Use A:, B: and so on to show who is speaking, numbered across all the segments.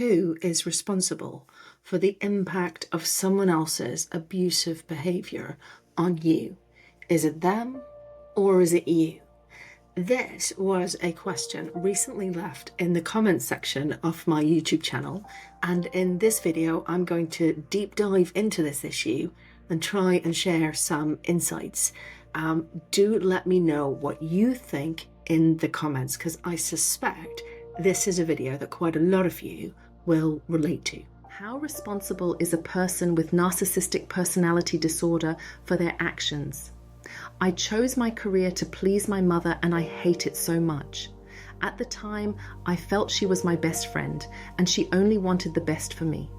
A: Who is responsible for the impact of someone else's abusive behavior on you? Is it them or is it you? This was a question recently left in the comments section of my YouTube channel, and in this video I'm going to deep dive into this issue and try and share some insights. Do let me know what you think in the comments, because I suspect this is a video that quite a lot of you will relate to. How responsible is a person with narcissistic personality disorder for their actions? I chose my career to please my mother and I hate it so much. At the time, I felt she was my best friend and she only wanted the best for me.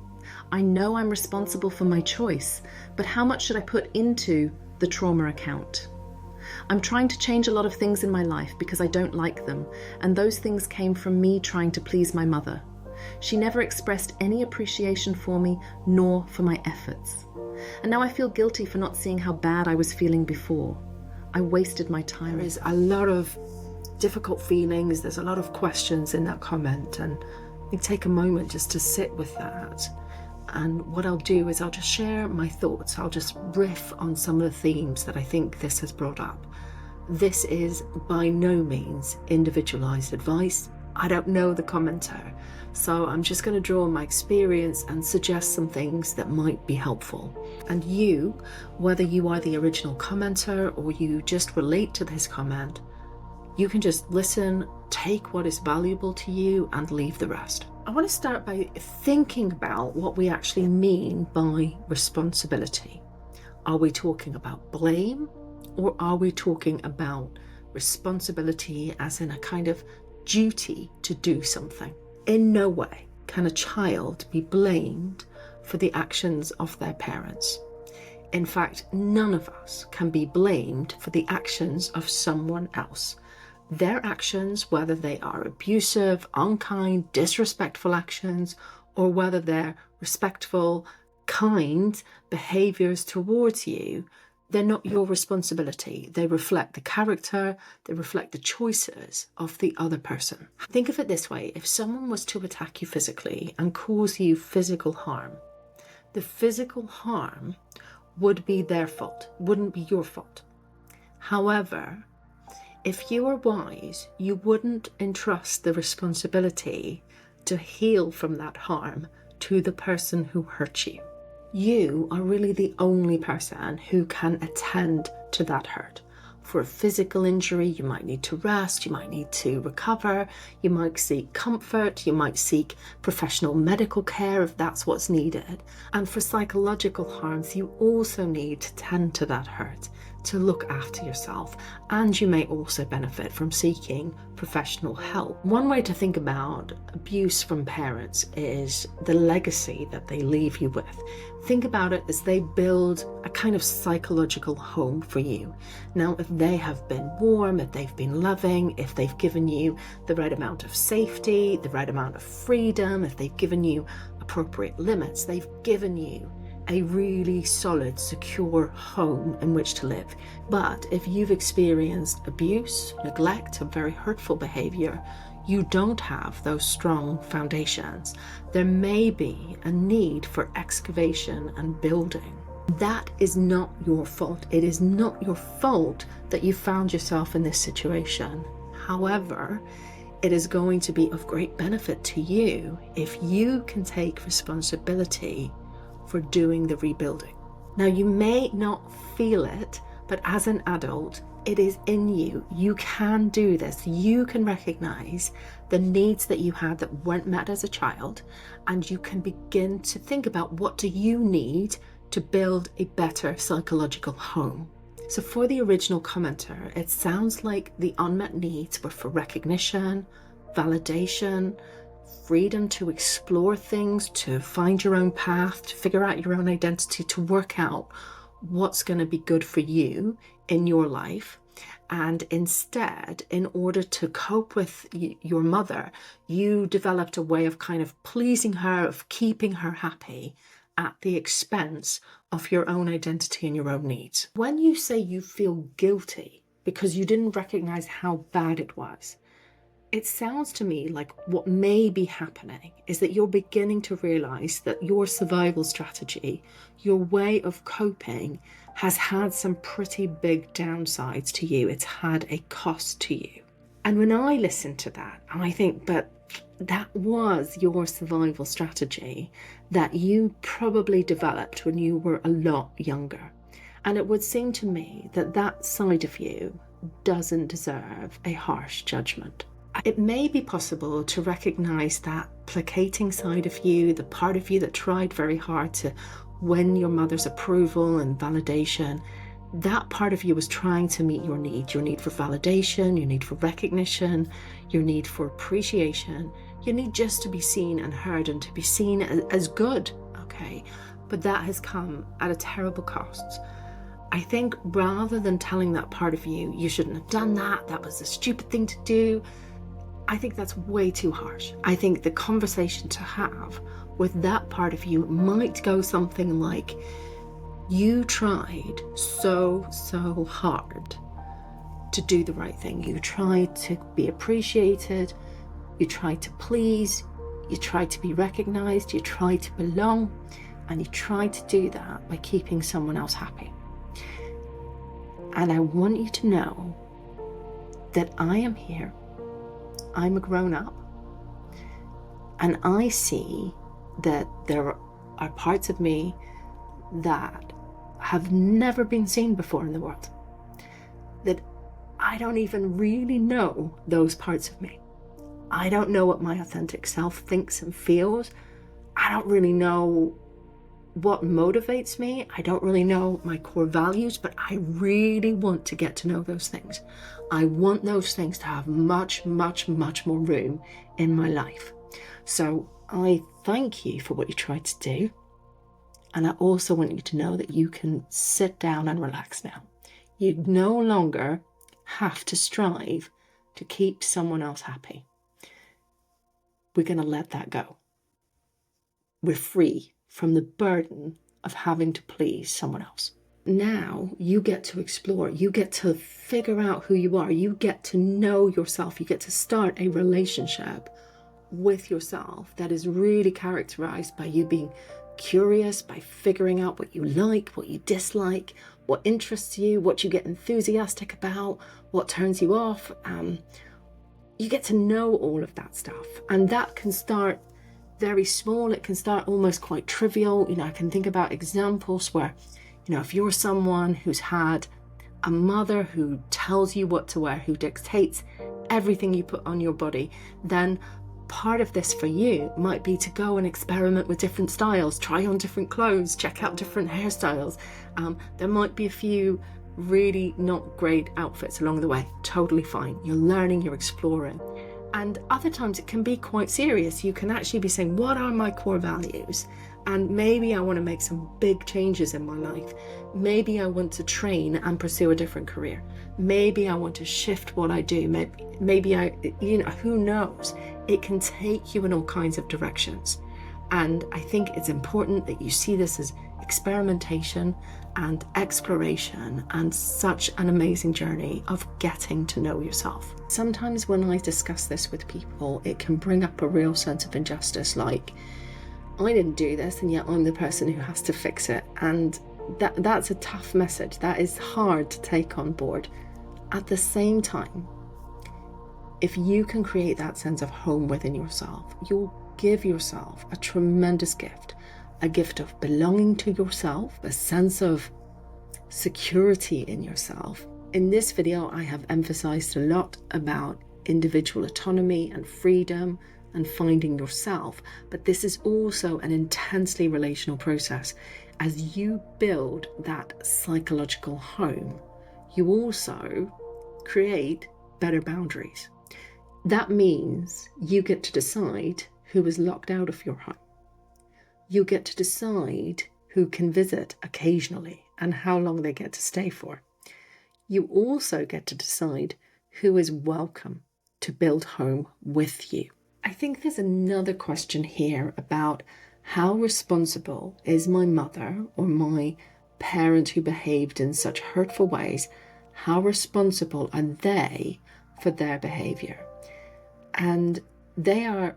A: I know I'm responsible for my choice, but how much should I put into the trauma account? I'm trying to change a lot of things in my life because I don't like them, and those things came from me trying to please my mother. She never expressed any appreciation for me, nor for my efforts. And now I feel guilty for not seeing how bad I was feeling before. I wasted my time. There's a lot of difficult feelings, there's a lot of questions in that comment, and I take a moment just to sit with that. And what I'll do is I'll just share my thoughts. I'll just riff on some of the themes that I think this has brought up. This is by no means individualized advice. I don't know the commenter, so I'm just going to draw on my experience and suggest some things that might be helpful. And you, whether you are the original commenter or you just relate to this comment, you can just listen, take what is valuable to you and leave the rest. I want to start by thinking about what we actually mean by responsibility. Are we talking about blame, or are we talking about responsibility as in a kind of duty to do something? In no way can a child be blamed for the actions of their parents. In fact, none of us can be blamed for the actions of someone else. Their actions, whether they are abusive, unkind, disrespectful actions, or whether they're respectful, kind behaviors towards you, they're not your responsibility. They reflect the character, they reflect the choices of the other person. Think of it this way: if someone was to attack you physically and cause you physical harm, the physical harm would be their fault, wouldn't be your fault. However, if you were wise, you wouldn't entrust the responsibility to heal from that harm to the person who hurt you. You are really the only person who can attend to that hurt. For a physical injury, you might need to rest, you might need to recover, you might seek comfort, you might seek professional medical care if that's what's needed. And for psychological harms, you also need to tend to that hurt, to look after yourself, and you may also benefit from seeking professional help. One way to think about abuse from parents is the legacy that they leave you with. Think about it as they build a kind of psychological home for you. Now, if they have been warm, if they've been loving, if they've given you the right amount of safety, the right amount of freedom, if they've given you appropriate limits, they've given you a really solid, secure home in which to live. But if you've experienced abuse, neglect, and very hurtful behavior, you don't have those strong foundations. There may be a need for excavation and building. That is not your fault. It is not your fault that you found yourself in this situation. However, it is going to be of great benefit to you if you can take responsibility for doing the rebuilding. Now, you may not feel it, but as an adult, it is in you. You can do this. You can recognize the needs that you had that weren't met as a child, and you can begin to think about what do you need to build a better psychological home. So for the original commenter, it sounds like the unmet needs were for recognition, validation, freedom to explore things, to find your own path, to figure out your own identity, to work out what's going to be good for you in your life. And instead, in order to cope with your mother, you developed a way of kind of pleasing her, of keeping her happy at the expense of your own identity and your own needs. When you say you feel guilty because you didn't recognize how bad it was, It sounds to me like what may be happening is that you're beginning to realize that your survival strategy, your way of coping, has had some pretty big downsides to you. It's had a cost to you. And when I listen to that, I think, but that was your survival strategy that you probably developed when you were a lot younger. And it would seem to me that that side of you doesn't deserve a harsh judgment. It may be possible to recognize that placating side of you, the part of you that tried very hard to win your mother's approval and validation. That part of you was trying to meet your need for validation, your need for recognition, your need for appreciation, your need just to be seen and heard and to be seen as good, okay? But that has come at a terrible cost. I think rather than telling that part of you, you shouldn't have done that, that was a stupid thing to do, I think that's way too harsh. I think the conversation to have with that part of you might go something like, you tried so hard to do the right thing. You tried to be appreciated, you tried to please, you tried to be recognized, you tried to belong, and you tried to do that by keeping someone else happy. And I want you to know that I am here. I'm a grown-up, and I see that there are parts of me that have never been seen before in the world, that I don't even really know those parts of me. I don't know what my authentic self thinks and feels. I don't really know what motivates me. I don't really know my core values, but I really want to get to know those things. I want those things to have much more room in my life. So I thank you for what you tried to do. And I also want you to know that you can sit down and relax now. You no longer have to strive to keep someone else happy. We're going to let that go. We're free from the burden of having to please someone else. Now you get to explore, you get to figure out who you are, you get to know yourself, you get to start a relationship with yourself that is really characterized by you being curious, by figuring out what you like, what you dislike, what interests you, what you get enthusiastic about, what turns you off. You get to know all of that stuff, and that can start very small. It can start almost quite trivial. I can think about examples where, if you're someone who's had a mother who tells you what to wear, who dictates everything you put on your body, then part of this for you might be to go and experiment with different styles, try on different clothes, check out different hairstyles. There might be a few really not great outfits along the way. Totally fine. You're learning, you're exploring. And other times it can be quite serious. You can actually be saying, what are my core values? And maybe I want to make some big changes in my life. Maybe I want to train and pursue a different career. Maybe I want to shift what I do. Maybe I, who knows? It can take you in all kinds of directions. And I think it's important that you see this as experimentation and exploration and such an amazing journey of getting to know yourself. Sometimes when I discuss this with people, it can bring up a real sense of injustice, like, I didn't do this and yet I'm the person who has to fix it. And that's a tough message. That is hard to take on board. At the same time, if you can create that sense of home within yourself, you'll give yourself a tremendous gift, a gift of belonging to yourself, a sense of security in yourself. In this video, I have emphasized a lot about individual autonomy and freedom and finding yourself, but this is also an intensely relational process. As you build that psychological home, you also create better boundaries. That means you get to decide who is locked out of your home. You get to decide who can visit occasionally and how long they get to stay for. You also get to decide who is welcome to build home with you. I think there's another question here about how responsible is my mother or my parent who behaved in such hurtful ways, how responsible are they for their behavior? And they are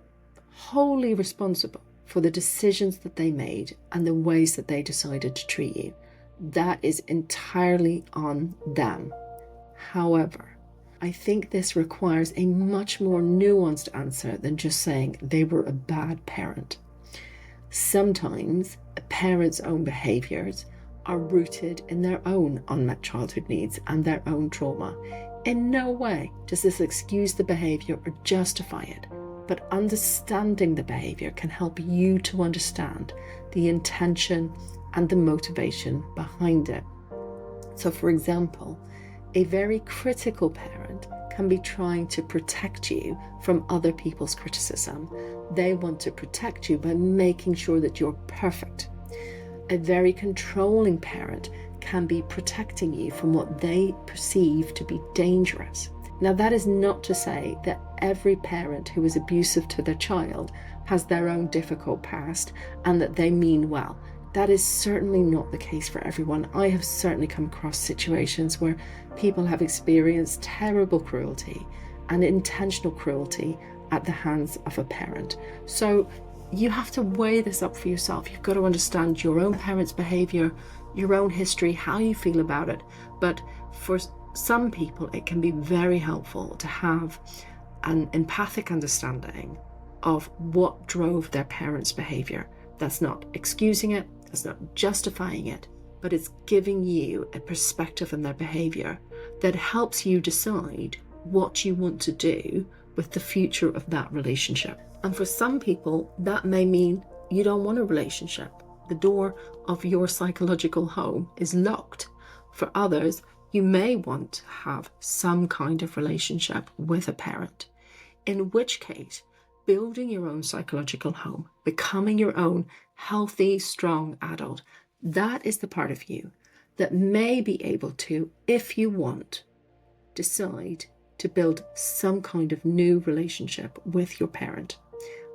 A: wholly responsible for the decisions that they made and the ways that they decided to treat you. That is entirely on them. However, I think this requires a much more nuanced answer than just saying they were a bad parent. Sometimes a parent's own behaviours are rooted in their own unmet childhood needs and their own trauma. In no way does this excuse the behaviour or justify it, but understanding the behaviour can help you to understand the intention and the motivation behind it. So, for example, a very critical parent can be trying to protect you from other people's criticism. They want to protect you by making sure that you're perfect. A very controlling parent can be protecting you from what they perceive to be dangerous. Now, that is not to say that every parent who is abusive to their child has their own difficult past and that they mean well. That is certainly not the case for everyone. I have certainly come across situations where people have experienced terrible cruelty and intentional cruelty at the hands of a parent. So you have to weigh this up for yourself. You've got to understand your own parent's behaviour, your own history, how you feel about it. But for some people, it can be very helpful to have an empathic understanding of what drove their parents' behaviour. That's not excusing it, that's not justifying it, but it's giving you a perspective on their behaviour that helps you decide what you want to do with the future of that relationship. And for some people, that may mean you don't want a relationship. The door of your psychological home is locked. For others, you may want to have some kind of relationship with a parent, in which case, building your own psychological home, becoming your own healthy, strong adult, that is the part of you that may be able to, if you want, decide to build some kind of new relationship with your parent.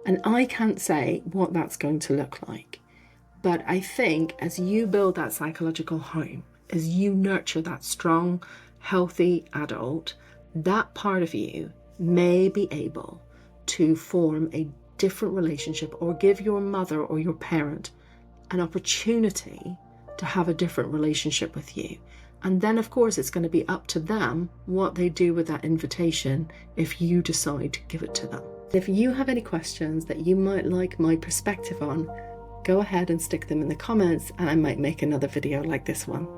A: And I can't say what that's going to look like, but I think as you build that psychological home, as you nurture that strong, healthy adult, that part of you may be able to form a different relationship or give your mother or your parent an opportunity to have a different relationship with you. And then, of course, it's going to be up to them what they do with that invitation if you decide to give it to them. If you have any questions that you might like my perspective on, go ahead and stick them in the comments and I might make another video like this one.